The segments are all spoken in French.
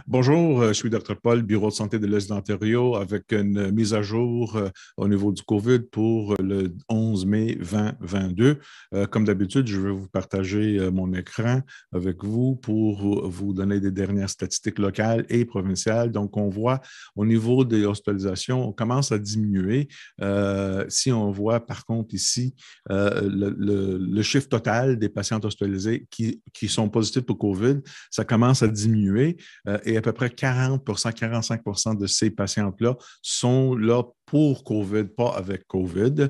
Bonjour, je suis Dr. Paul, Bureau de santé de l'Est de l'Ontario, avec une mise à jour au niveau du COVID pour le 11 mai 2022. Comme d'habitude, je vais vous partager mon écran avec vous pour vous donner des dernières statistiques locales et provinciales. Donc, on voit au niveau des hospitalisations, on commence à diminuer. Si on voit par contre ici le chiffre total des patients hospitalisés qui sont positifs pour COVID, ça commence à diminuer. Et à peu près 40 45 de ces patientes-là sont là pour COVID, pas avec COVID.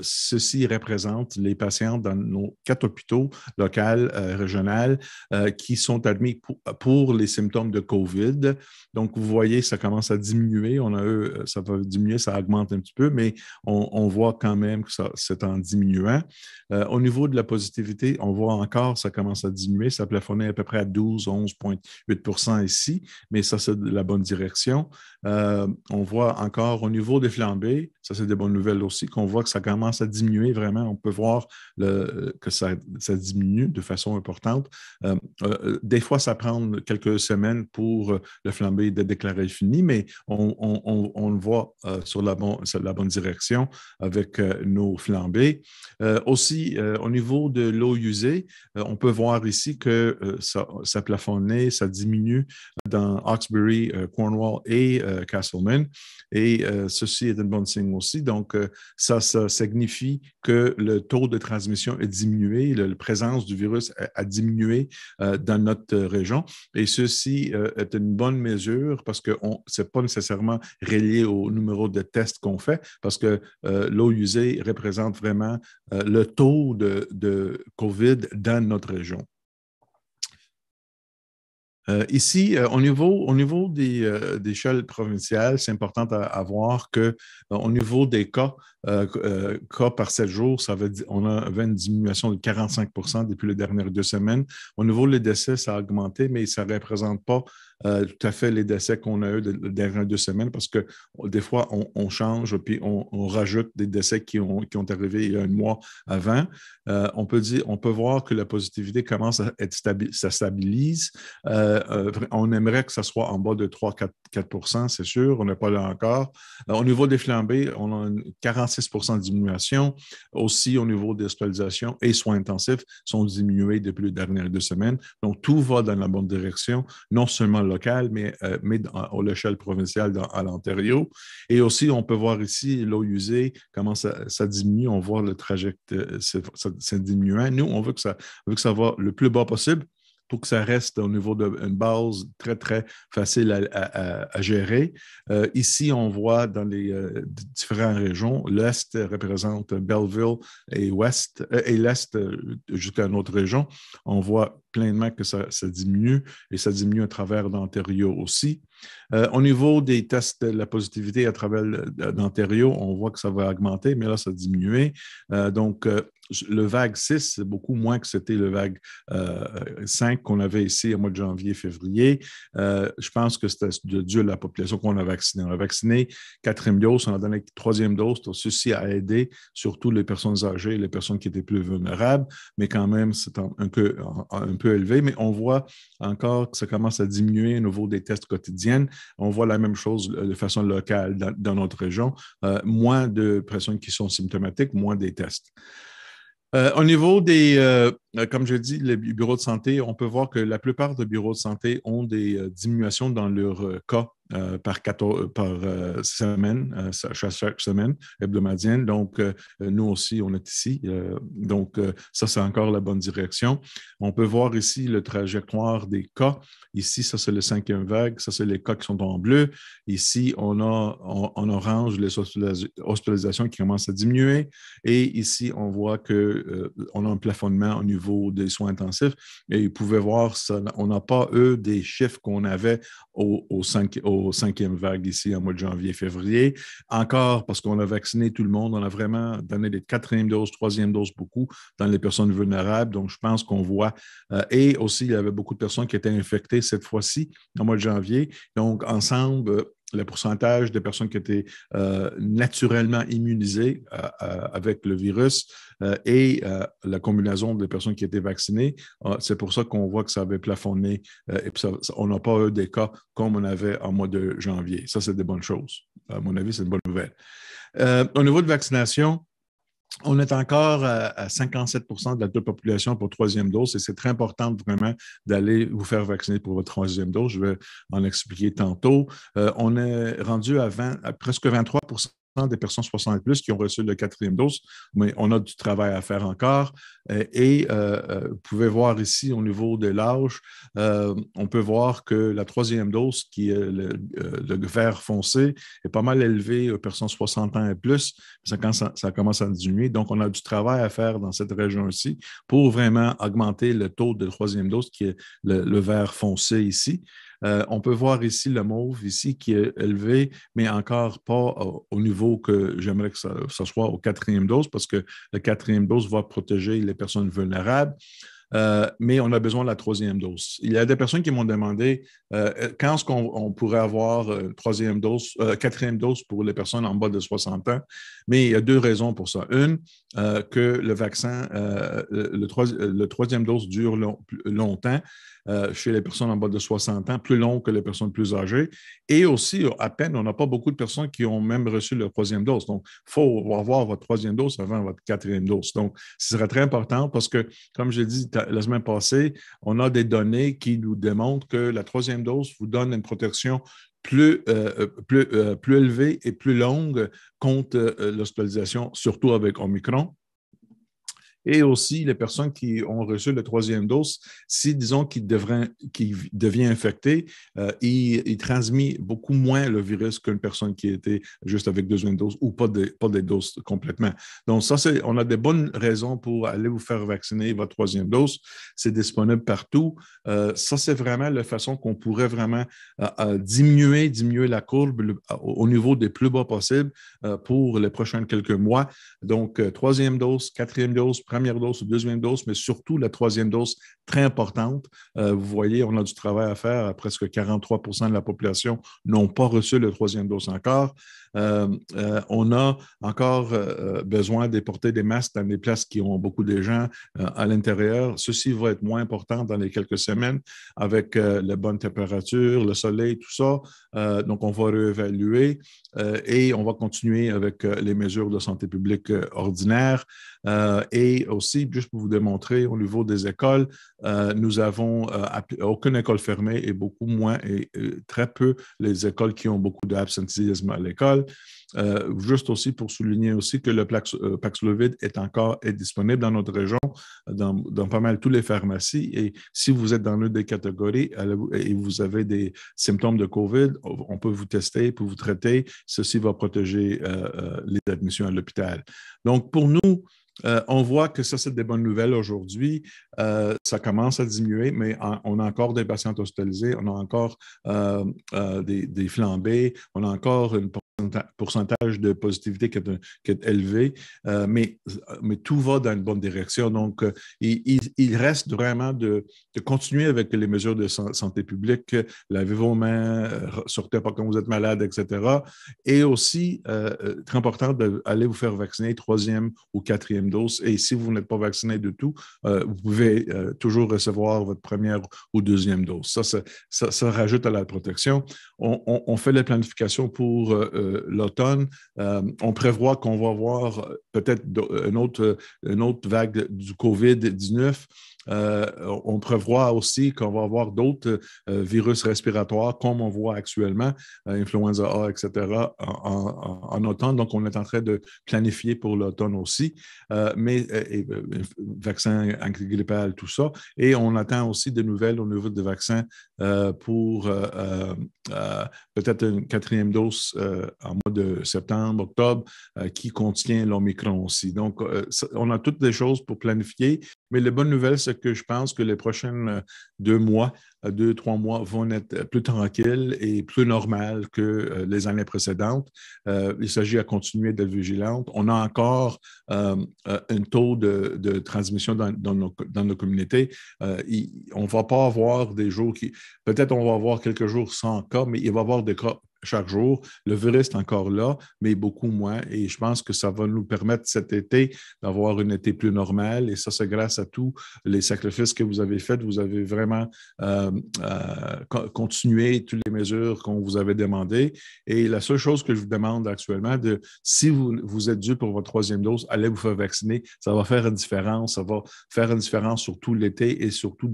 Ceci représente les patients dans nos 4 hôpitaux locaux, régionaux, qui sont admis pour les symptômes de COVID. Donc, vous voyez, ça commence à diminuer. Ça va diminuer, ça augmente un petit peu, mais on voit quand même que c'est en diminuant. Au niveau de la positivité, on voit encore, ça commence à diminuer. Ça plafonnait à peu près à 12, 11,8 ici, mais ça, c'est de la bonne direction. On voit encore au niveau des flambées, ça, c'est des bonnes nouvelles aussi, qu'on voit que ça commence à diminuer vraiment. On peut voir que ça diminue de façon importante. Des fois, ça prend quelques semaines pour le flambée de déclarer fini, mais on le voit sur la bonne direction avec nos flambées. Aussi, au niveau de l'eau usée, on peut voir ici que ça plafonnait, ça diminue dans Hawkesbury, Cornwall et Castlemaine. Et ceci est un bon signe aussi. Donc, ça signifie que le taux de transmission est diminué, la présence du virus a diminué dans notre région. Et ceci est une bonne mesure parce que ce n'est pas nécessairement relié au numéro de tests qu'on fait, parce que l'eau usée représente vraiment le taux de COVID dans notre région. Ici, au niveau des échelles provinciales, c'est important à voir que au niveau des cas par 7 jours, on avait une diminution de 45 depuis les dernières 2 semaines. Au niveau des décès, ça a augmenté, mais ça ne représente pas tout à fait les décès qu'on a eu les dernières 2 semaines parce que des fois, on change puis on rajoute des décès qui ont arrivé il y a un mois avant. On peut voir que la positivité commence à être ça stabilise. On aimerait que ça soit en bas de 3-4 c'est sûr. On n'est pas là encore. Au niveau des flambées, on a une 46 de diminution. Aussi, au niveau des hospitalisations et soins intensifs sont diminués depuis les dernières 2 semaines. Donc, tout va dans la bonne direction, non seulement local, mais à l'échelle provinciale à l'Ontario. Et aussi, on peut voir ici l'eau usée, comment ça diminue. On voit le trajet, ça diminuant. Nous, on veut que ça va le plus bas possible pour que ça reste au niveau d'une base très, très facile à gérer. Ici, on voit dans les différentes régions, l'Est représente Belleville et l'Est jusqu'à une autre région. On voit pleinement que ça diminue et ça diminue à travers l'Ontario aussi. Au niveau des tests de la positivité à travers l'Ontario, on voit que ça va augmenter, mais là, ça a diminué. Le vague 6, c'est beaucoup moins que c'était le vague 5 qu'on avait ici au mois de janvier, février. Je pense que c'était dû à la population qu'on a vaccinée. On a vacciné 4e dose, on a donné 3e dose. Donc, ceci a aidé surtout les personnes âgées, les personnes qui étaient plus vulnérables, mais quand même, c'est un peu élevé. Mais on voit encore que ça commence à diminuer au niveau des tests quotidiens. On voit la même chose de façon locale dans notre région. Moins de personnes qui sont symptomatiques, moins des tests. Au niveau comme je dis, les bureaux de santé, on peut voir que la plupart des bureaux de santé ont des diminutions dans leurs cas par semaine, chaque semaine hebdomadienne. Donc, nous aussi, on est ici. Ça, c'est encore la bonne direction. On peut voir ici le trajectoire des cas. Ici, ça, c'est le 5e vague. Ça, c'est les cas qui sont en bleu. Ici, on a en orange les hospitalisations qui commencent à diminuer. Et ici, on voit qu'on a un plafonnement au niveau des soins intensifs. Et vous pouvez voir, on n'a pas, des chiffres qu'on avait au 5e vague ici en mois de janvier, février. Encore parce qu'on a vacciné tout le monde, on a vraiment donné les 4e doses, 3e doses beaucoup dans les personnes vulnérables. Donc, je pense qu'on voit. Et aussi, il y avait beaucoup de personnes qui étaient infectées cette fois-ci, en mois de janvier. Donc, ensemble, le pourcentage de personnes qui étaient naturellement immunisées avec le virus et la combinaison des personnes qui étaient vaccinées. C'est pour ça qu'on voit que ça avait plafonné et puis on n'a pas eu des cas comme on avait en mois de janvier. Ça, c'est des bonnes choses. À mon avis, c'est une bonne nouvelle. Au niveau de vaccination, on est encore à 57% de la population pour troisième dose et c'est très important vraiment d'aller vous faire vacciner pour votre troisième dose. Je vais en expliquer tantôt. On est rendu à presque 23% des personnes 60 et plus qui ont reçu la quatrième dose, mais on a du travail à faire encore. Vous pouvez voir ici au niveau de l'âge, on peut voir que la troisième dose, qui est le vert foncé, est pas mal élevée aux personnes 60 ans et plus. Ça commence à diminuer. Donc, on a du travail à faire dans cette région-ci pour vraiment augmenter le taux de troisième dose, qui est le vert foncé ici. On peut voir ici le mauve ici qui est élevé, mais encore pas au niveau que j'aimerais que ça soit au quatrième dose, parce que la quatrième dose va protéger les personnes vulnérables. Mais on a besoin de la troisième dose. Il y a des personnes qui m'ont demandé quand est-ce qu'on pourrait avoir quatrième dose pour les personnes en bas de 60 ans. Mais il y a deux raisons pour ça. Une, que le vaccin, le troisième dose dure longtemps chez les personnes en bas de 60 ans, plus long que les personnes plus âgées. Et aussi, à peine, on n'a pas beaucoup de personnes qui ont même reçu leur troisième dose. Donc, il faut avoir votre troisième dose avant votre quatrième dose. Donc, ce serait très important parce que, comme j'ai dit la semaine passée, on a des données qui nous démontrent que la troisième dose vous donne une protection plus élevée et plus longue contre l'hospitalisation, surtout avec Omicron. Et aussi, les personnes qui ont reçu la troisième dose, si, disons, qu'ils devient infecté, il transmet beaucoup moins le virus qu'une personne qui était juste avec deuxième dose ou pas des doses complètement. Donc, ça, on a des bonnes raisons pour aller vous faire vacciner votre troisième dose. C'est disponible partout. Ça, c'est vraiment la façon qu'on pourrait vraiment diminuer la courbe au niveau des plus bas possibles pour les prochains quelques mois. Donc, troisième dose, quatrième dose, première dose ou deuxième dose, mais surtout la troisième dose, très importante. Vous voyez, on a du travail à faire. Presque 43% de la population n'ont pas reçu la troisième dose encore. On a encore besoin de porter des masques dans des places qui ont beaucoup de gens à l'intérieur. Ceci va être moins important dans les quelques semaines avec la bonne température, le soleil, tout ça. Donc, on va réévaluer et on va continuer avec les mesures de santé publique ordinaires. Et aussi, juste pour vous démontrer, au niveau des écoles, nous avons aucune école fermée et beaucoup moins et très peu les écoles qui ont beaucoup d'absentéisme à l'école. Juste aussi pour souligner aussi que le Paxlovid est disponible dans notre région, dans pas mal toutes les pharmacies. Et si vous êtes dans l'une des catégories et vous avez des symptômes de COVID, on peut vous tester, pour vous traiter. Ceci va protéger les admissions à l'hôpital. Donc, pour nous, on voit que ça, c'est des bonnes nouvelles aujourd'hui. Ça commence à diminuer, mais on a encore des patients hospitalisés, on a encore des flambées, on a encore un pourcentage de positivité qui est élevé, mais tout va dans une bonne direction. Donc, il reste vraiment de continuer avec les mesures de santé publique, lavez vos mains, sortez pas quand vous êtes malade, etc. Et aussi, très important d'aller vous faire vacciner troisième ou quatrième dose. Et si vous n'êtes pas vacciné de tout, vous pouvez toujours recevoir votre première ou deuxième dose. Ça rajoute à la protection. On fait la planification pour l'automne. On prévoit qu'on va avoir peut-être une autre vague du COVID-19. On prévoit aussi qu'on va avoir d'autres virus respiratoires, comme on voit actuellement, influenza A, etc., en automne. Donc, on est en train de planifier pour l'automne aussi, mais vaccin antigrippal, tout ça. Et on attend aussi des nouvelles au niveau des vaccins pour peut-être une quatrième dose en mois de septembre, octobre, qui contient l'Omicron aussi. Donc, on a toutes les choses pour planifier, mais la bonne nouvelle, c'est que je pense que les prochains 2-3 mois vont être plus tranquilles et plus normales que les années précédentes. Il s'agit à continuer d'être vigilante. On a encore un taux de transmission dans nos communautés. On ne va pas avoir des jours peut-être on va avoir quelques jours sans cas, mais il va y avoir des cas chaque jour. Le virus est encore là, mais beaucoup moins. Et je pense que ça va nous permettre cet été d'avoir un été plus normal. Et ça, c'est grâce à tous les sacrifices que vous avez faits. Vous avez vraiment continué toutes les mesures qu'on vous avait demandées. Et la seule chose que je vous demande actuellement, si vous êtes dû pour votre troisième dose, allez vous faire vacciner. Ça va faire une différence. Ça va faire une différence sur tout l'été et surtout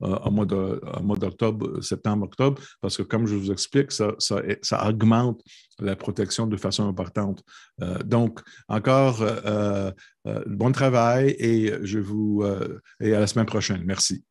en mois d'octobre, septembre, octobre, parce que comme je vous explique, ça augmente la protection de façon importante. Donc, encore bon travail et et à la semaine prochaine. Merci.